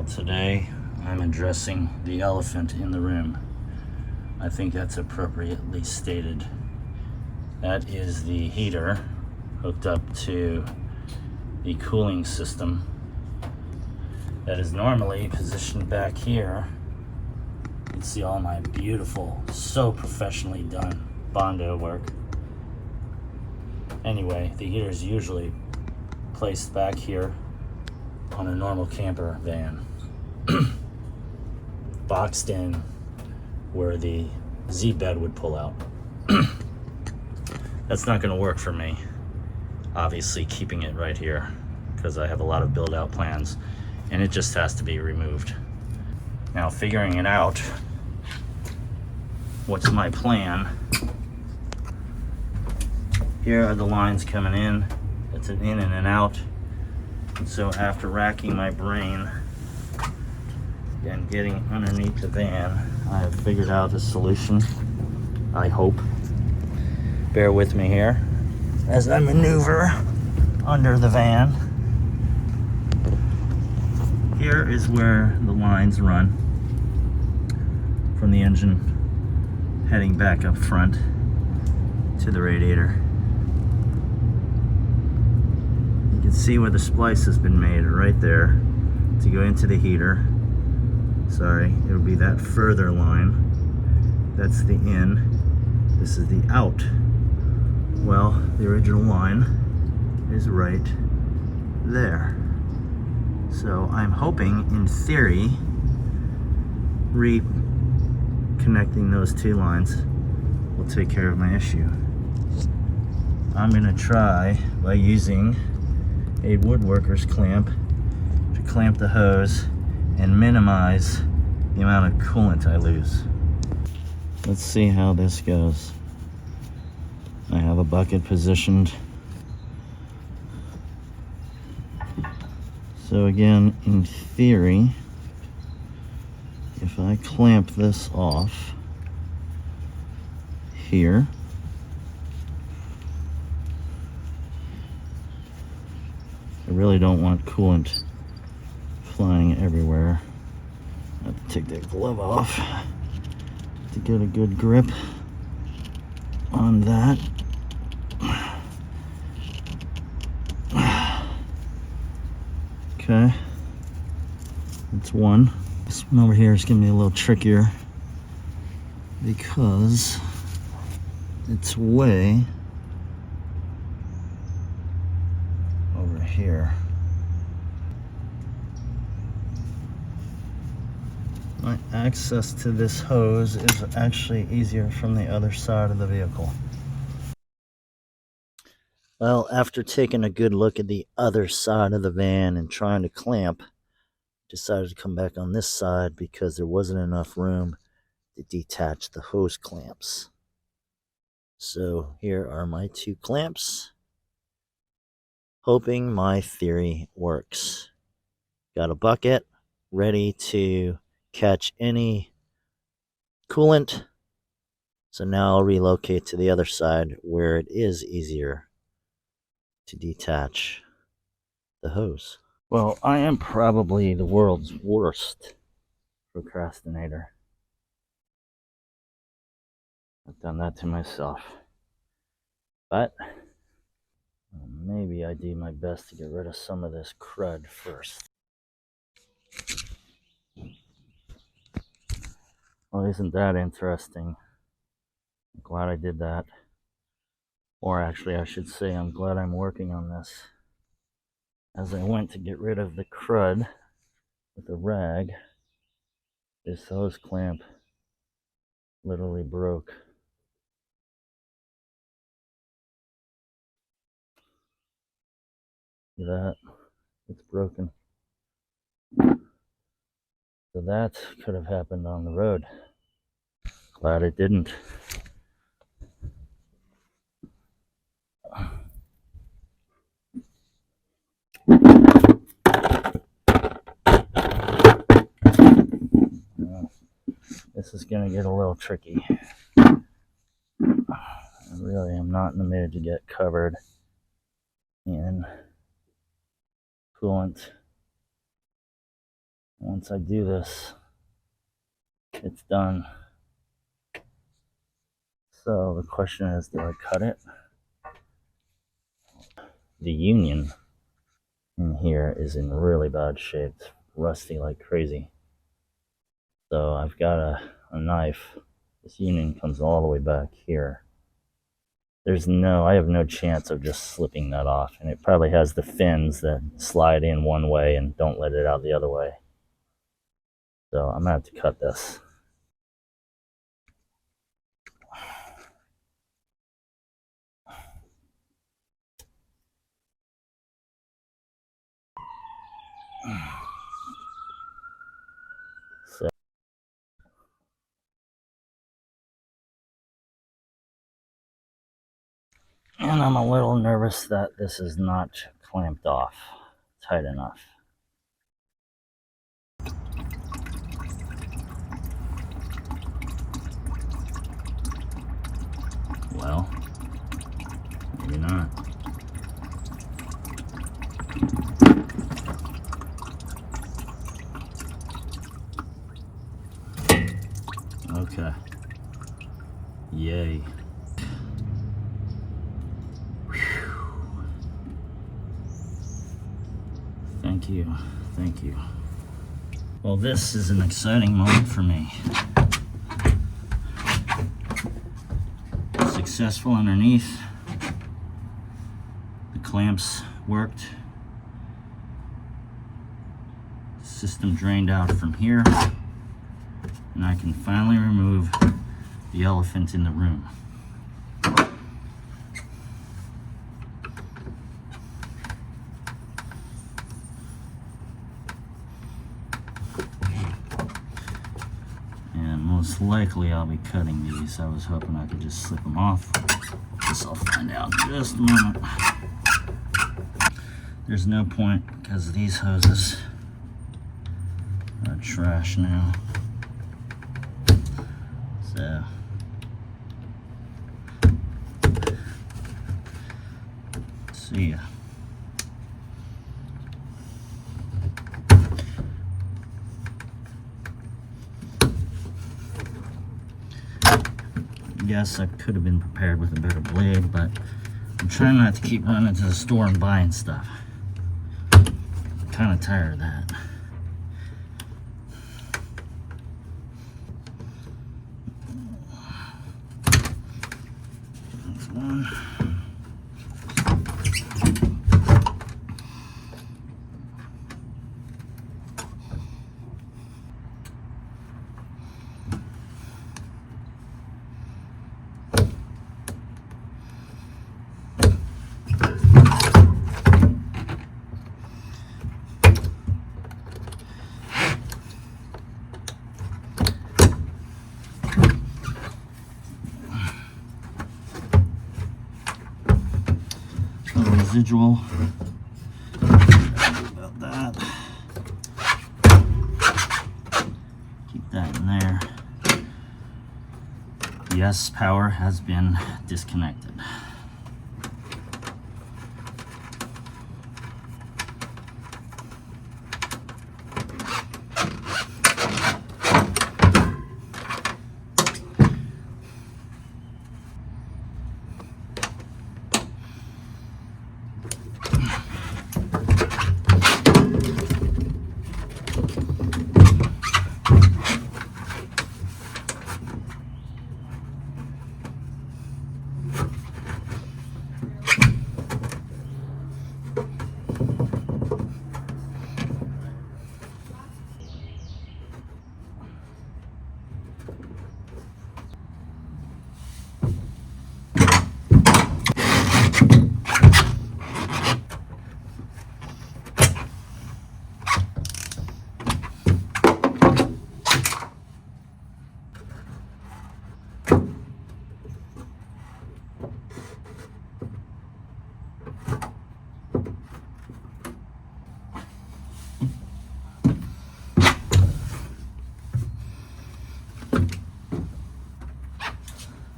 Today I'm addressing the elephant in the room. I think that's appropriately stated. That is the heater hooked up to the cooling system that is normally positioned back here. You can see all my beautiful, so professionally done Bondo work. Anyway, the heater is usually placed back here on a normal camper van, boxed in where the Z bed would pull out. That's not going to work for me. Obviously keeping it right here because I have a lot of build out plans and it just has to be removed. Now figuring it out, what's my plan? Here are the lines coming in. It's an in and an out. And so after racking my brain and getting underneath the van, I have figured out a solution, I hope. Bear with me here as I maneuver under the van. Here is where the lines run from the engine heading back up front to the radiator. You can see where the splice has been made right there to go into the heater. Sorry, it'll be that further line. That's the in. This is the out. Well, the original line is right there. So I'm hoping, in theory, reconnecting those two lines will take care of my issue. I'm gonna try by using a woodworker's clamp to clamp the hose and minimize the amount of coolant I lose. Let's see how this goes. I have a bucket positioned. So again, in theory, if I clamp this off here, I really don't want coolant flying everywhere. I have to take that glove off to get a good grip on that. Okay, that's one. This one over here is going to be a little trickier because it's way over here. My access to this hose is actually easier from the other side of the vehicle. Well, after taking a good look at the other side of the van and trying to clamp, decided to come back on this side because there wasn't enough room to detach the hose clamps. So here are my two clamps. Hoping my theory works. Got a bucket ready to catch any coolant. So now I'll relocate to the other side where it is easier to detach the hose. Well, I am probably the world's worst procrastinator. I've done that to myself. But maybe I do my best to get rid of some of this crud first. Well, isn't that interesting? I'm glad I did that. Or actually, I should say, I'm glad I'm working on this. As I went to get rid of the crud with a rag, this hose clamp literally broke. See that? It's broken. So that could have happened on the road. Glad it didn't. This is going to get a little tricky. I really am not in the mood to get covered in coolant. I want once I do this, it's done. So the question is, do I cut it? The union in here is in really bad shape. It's rusty like crazy. So I've got a knife. This union comes all the way back here. I have no chance of just slipping that off. And it probably has the fins that slide in one way and don't let it out the other way. So I'm gonna have to cut this. So, and I'm a little nervous that this is not clamped off tight enough. Well, maybe not. Okay. Yay. Thank you. Thank you. Well, this is an exciting moment for me. Successful underneath. The clamps worked. System drained out from here. And I can finally remove the elephant in the room. And most likely I'll be cutting these. I was hoping I could just slip them off. Guess I'll find out in just a moment. There's no point because these hoses are trash now. So see ya. Yes, I could have been prepared with a better blade, but I'm trying not to keep running to the store and buying stuff. I'm kind of tired of that. That's one. Residual. About that. Keep that in there. Yes, power has been disconnected.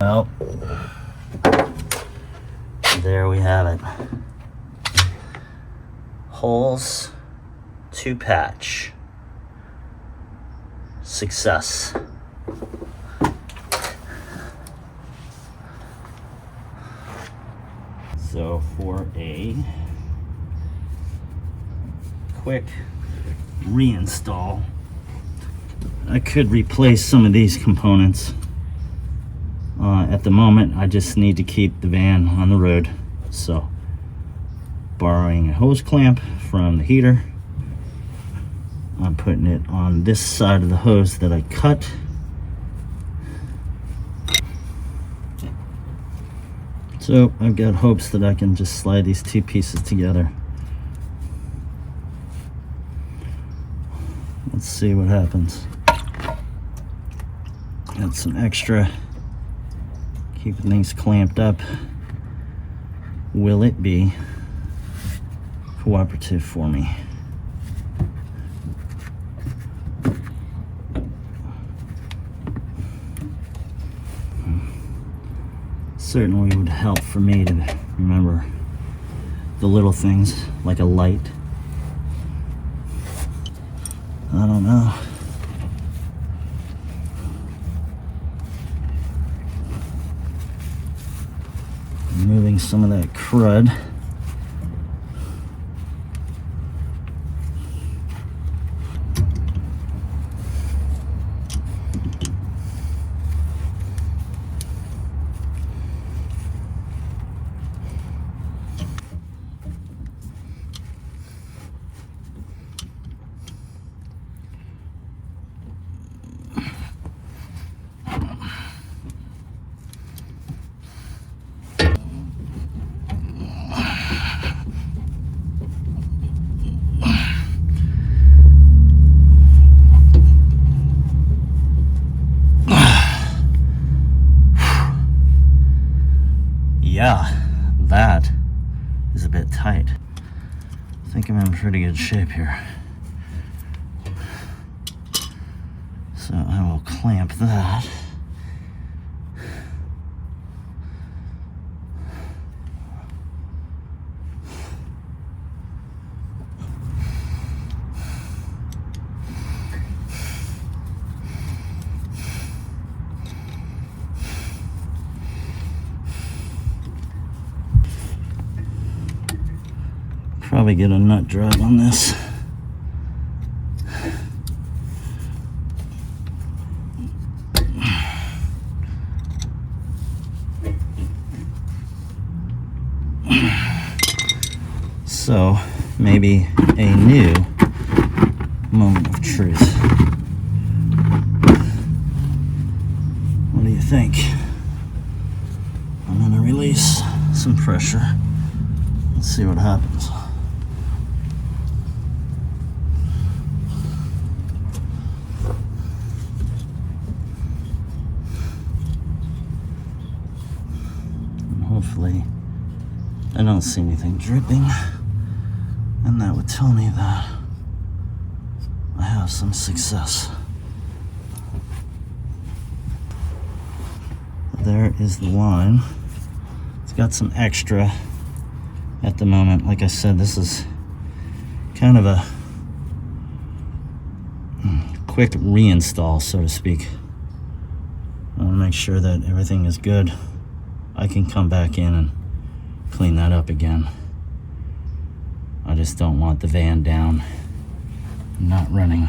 Well, there we have it. Holes to patch. success. So for a quick reinstall, I could replace some of these components. At the moment, I just need to keep the van on the road. So, borrowing a hose clamp from the heater, I'm putting it on this side of the hose that I cut. So I've got hopes that I can just slide these two pieces together. Let's see what happens. Got some extra, keeping things clamped up. Will it be cooperative for me? Certainly would help for me to remember the little things, like a light. I don't know. Removing some of that crud. Yeah, that is a bit tight. I think I'm in pretty good shape here. So I will clamp that. Probably get a nut drive on this. So maybe a new moment of truth. What do you think? I'm gonna release some pressure. Let's see what happens. Hopefully I don't see anything dripping, and that would tell me that I have some success. There is the line. It's got some extra at the moment. Like I said, this is kind of a quick reinstall, so to speak. I want to make sure that everything is good. I can come back in and clean that up again. I just don't want the van down, not running.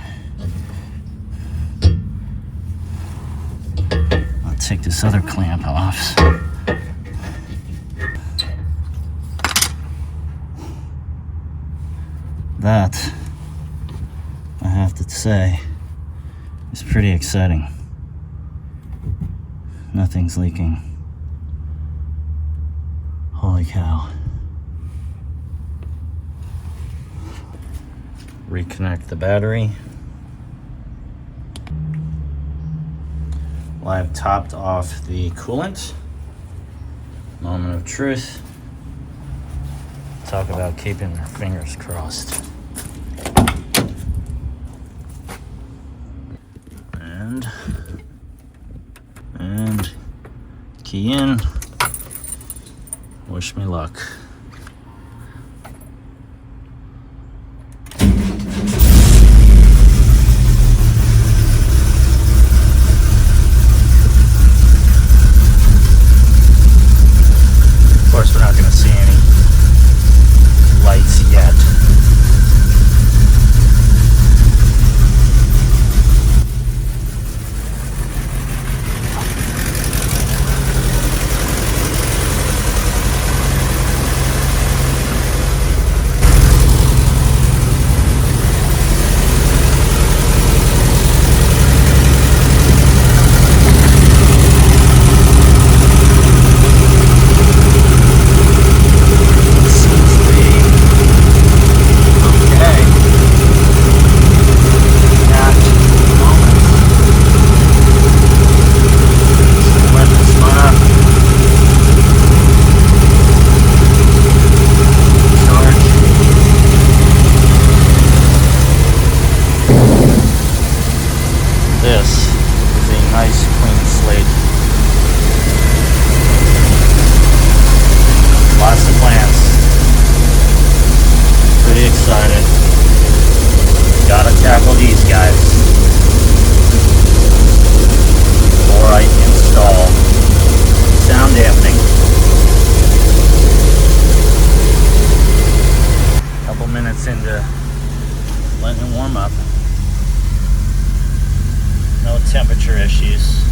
I'll take this other clamp off. That, I have to say, is pretty exciting. Nothing's leaking. Holy cow. Reconnect the battery. Well, I've topped off the coolant. Moment of truth. Talk about keeping our fingers crossed. And key in. Wish me luck. guys, before I install sound dampening. A couple minutes into letting it warm up. No temperature issues.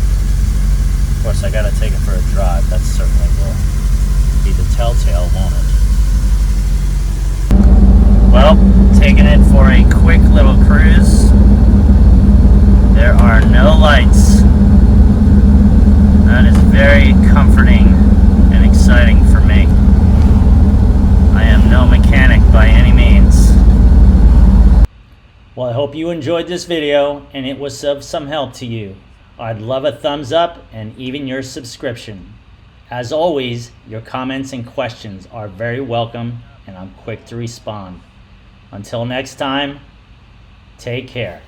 Of course, I gotta take it for a drive. That certainly will be the telltale, won't it? Well, taking it for a quick little cruise. There are no lights. That is very comforting and exciting for me. I am no mechanic by any means. Well, I hope you enjoyed this video and it was of some help to you. I'd love a thumbs up and even your subscription. As always, your comments and questions are very welcome and I'm quick to respond. Until next time, take care.